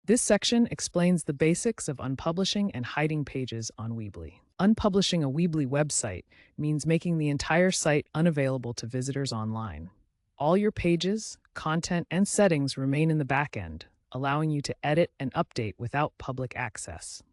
This section explains the basics of unpublishing and hiding pages on Weebly. Unpublishing a Weebly website means making the entire site unavailable to visitors online. All your pages, content, and settings remain in the backend, allowing you to edit and update without public access.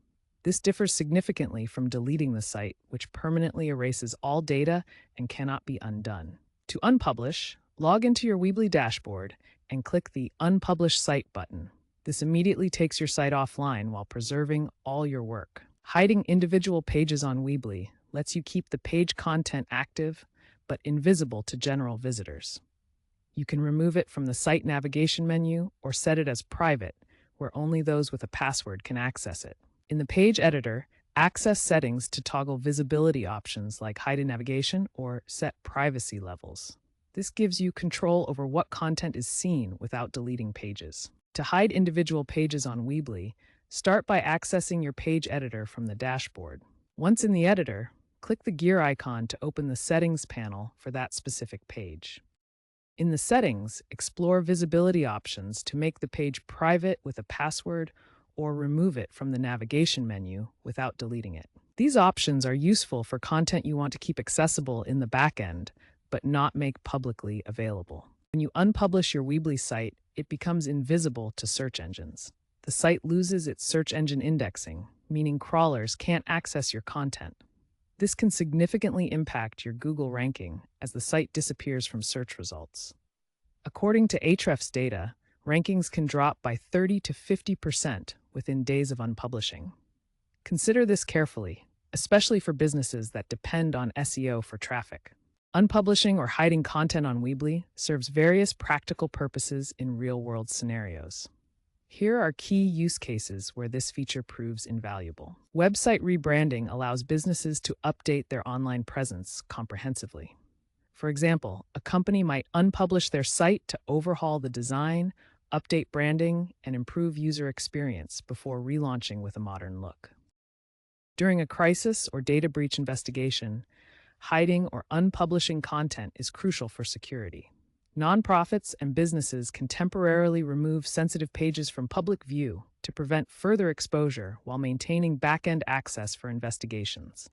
This differs significantly from deleting the site, which permanently erases all data and cannot be undone. To unpublish, log into your Weebly dashboard and click the Unpublish Site button. This immediately takes your site offline while preserving all your work. Hiding individual pages on Weebly lets you keep the page content active but invisible to general visitors. You can remove it from the site navigation menu or set it as private, where only those with a password can access it. In the page editor, access settings to toggle visibility options like hide in navigation or set privacy levels. This gives you control over what content is seen without deleting pages. To hide individual pages on Weebly, start by accessing your page editor from the dashboard. Once in the editor, click the gear icon to open the settings panel for that specific page. In the settings, explore visibility options to make the page private with a password or remove it from the navigation menu without deleting it. These options are useful for content you want to keep accessible in the backend, but not make publicly available. When you unpublish your Weebly site, it becomes invisible to search engines. The site loses its search engine indexing, meaning crawlers can't access your content. This can significantly impact your Google ranking as the site disappears from search results. According to Ahrefs data, rankings can drop by 30 to 50% within days of unpublishing. Consider this carefully, especially for businesses that depend on SEO for traffic. Unpublishing or hiding content on Weebly serves various practical purposes in real-world scenarios. Here are key use cases where this feature proves invaluable. Website rebranding allows businesses to update their online presence comprehensively. For example, a company might unpublish their site to overhaul the design, update branding, and improve user experience before relaunching with a modern look. During a crisis or data breach investigation, hiding or unpublishing content is crucial for security. Nonprofits and businesses can temporarily remove sensitive pages from public view to prevent further exposure while maintaining back-end access for investigations.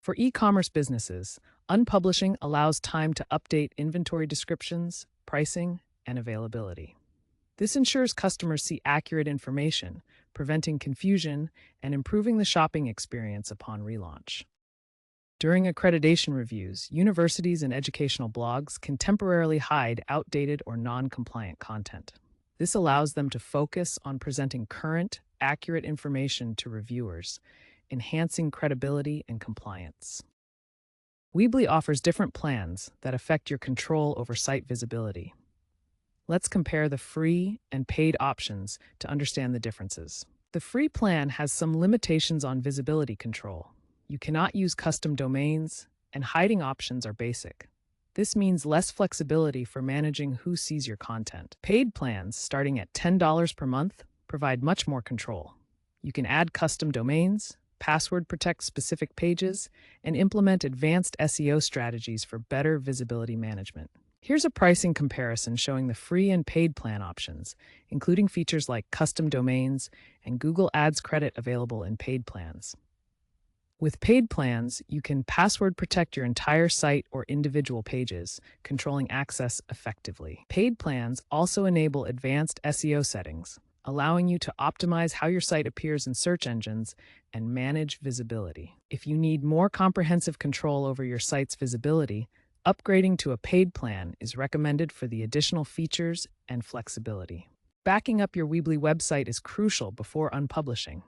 For e-commerce businesses, unpublishing allows time to update inventory descriptions, pricing, and availability. This ensures customers see accurate information, preventing confusion and improving the shopping experience upon relaunch. During accreditation reviews, universities and educational blogs can temporarily hide outdated or non-compliant content. This allows them to focus on presenting current, accurate information to reviewers, enhancing credibility and compliance. Weebly offers different plans that affect your control over site visibility. Let's compare the free and paid options to understand the differences. The free plan has some limitations on visibility control. You cannot use custom domains, and hiding options are basic. This means less flexibility for managing who sees your content. Paid plans, starting at $10 per month, provide much more control. You can add custom domains, password protect specific pages, and implement advanced SEO strategies for better visibility management. Here's a pricing comparison showing the free and paid plan options, including features like custom domains and Google Ads credit available in paid plans. With paid plans, you can password protect your entire site or individual pages, controlling access effectively. Paid plans also enable advanced SEO settings, allowing you to optimize how your site appears in search engines and manage visibility. If you need more comprehensive control over your site's visibility, upgrading to a paid plan is recommended for the additional features and flexibility. Backing up your Weebly website is crucial before unpublishing.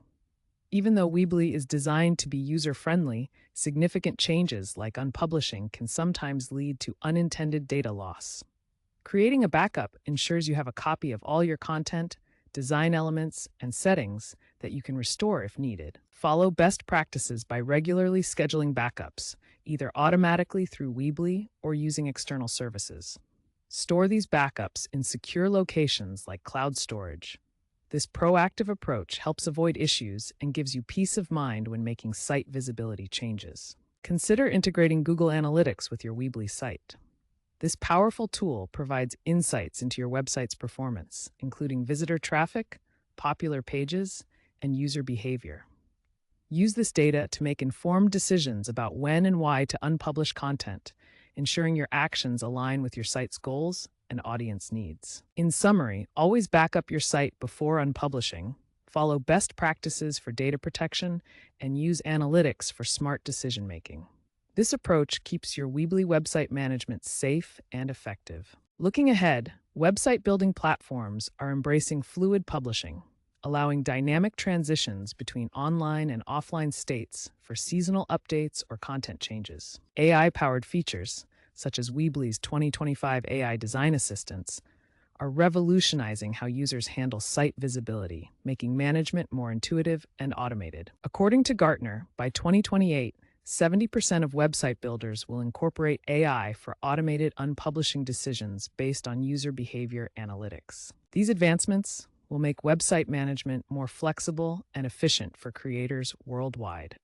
Even though Weebly is designed to be user-friendly, significant changes like unpublishing can sometimes lead to unintended data loss. Creating a backup ensures you have a copy of all your content, design elements, and settings that you can restore if needed. Follow best practices by regularly scheduling backups, either automatically through Weebly or using external services. Store these backups in secure locations like cloud storage. This proactive approach helps avoid issues and gives you peace of mind when making site visibility changes. Consider integrating Google Analytics with your Weebly site. This powerful tool provides insights into your website's performance, including visitor traffic, popular pages, and user behavior. Use this data to make informed decisions about when and why to unpublish content, ensuring your actions align with your site's goals and audience needs. In summary, always back up your site before unpublishing, follow best practices for data protection, and use analytics for smart decision making. This approach keeps your Weebly website management safe and effective. Looking ahead, website building platforms are embracing fluid publishing, allowing dynamic transitions between online and offline states for seasonal updates or content changes. AI-powered features, such as Weebly's 2025 AI design assistants, are revolutionizing how users handle site visibility, making management more intuitive and automated. According to Gartner, by 2028, 70% of website builders will incorporate AI for automated unpublishing decisions based on user behavior analytics. These advancements will make website management more flexible and efficient for creators worldwide.